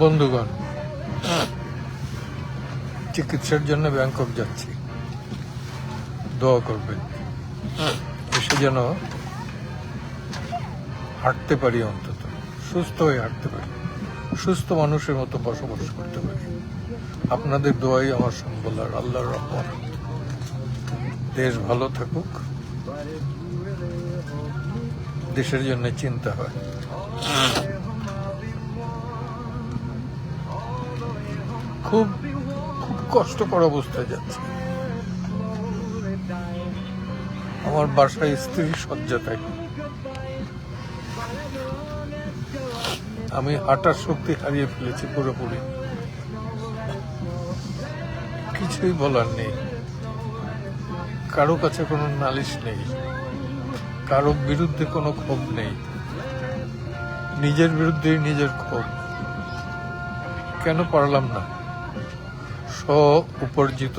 বন্ধুগণ, চিকিৎসার জন্য ব্যাংকক যাচ্ছি, দোয়া করবেন এসে যেন হাঁটতে পারি, অন্তত সুস্থ হয়ে হাঁটতে পারি, সুস্থ মানুষের মতো বসবাস করতে পারি। আপনাদের দোয়াই আমার সম্বল আর আল্লাহর রহমত। দেশ ভালো থাকুক, দেশের জন্য চিন্তা হয়। খুব খুব কষ্টকর অবস্থায় যাচ্ছে। আমার বাসায় স্ত্রী শয্যা থাকে, আমি হাঁটার শক্তি হারিয়ে ফেলেছি পুরোপুরি। কিছুই বলার নেই, কারো কাছে কোনো নালিশ নেই, কারো বিরুদ্ধে কোনো ক্ষোভ নেই, নিজের বিরুদ্ধেই নিজের ক্ষোভ। কেন পারলাম না স্ব উপার্জিত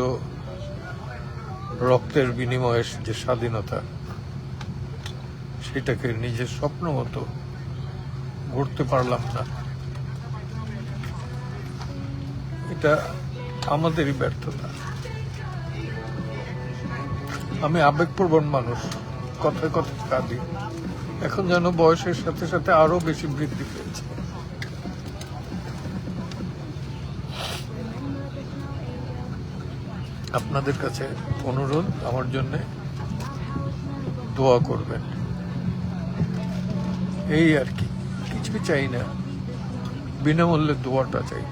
রক্তের বিনিময়ে যে স্বাধীনতা, সেটাকে নিজের স্বপ্ন মতো গড়তে পারলাম না? এটা আমাদেরই ব্যর্থতা। আমি আবেগপ্রবণ মানুষ, কথায় কথায় কাঁদি। এখন যেন বয়সের সাথে সাথে আরো বেশি বৃদ্ধি পেয়েছে। আপনাদের কাছে অনুরোধ, আমার জন্য দোয়া করবেন, এই আর কি। কিছু চাই না, বিনামূল্যে দোয়াটা চাই।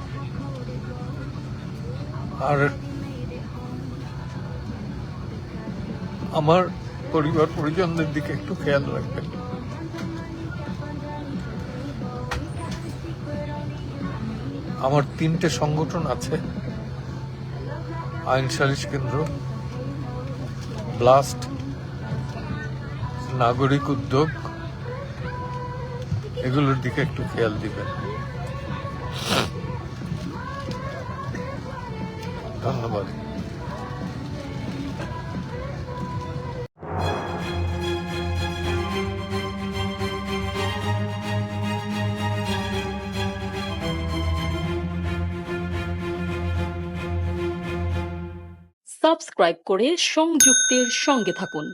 আর আমার পরিবার পরিজনদের দিকে একটু খেয়াল রাখবেন। আমার 3টে সংগঠন আছে: আইন সালিশ কেন্দ্র, ব্লাস্ট, নাগরিক উদ্যোগ। এগুলোর দিকে একটু খেয়াল দিবেন। ধন্যবাদ। সাবস্ক্রাইব করে সংযুক্তের সঙ্গে থাকুন।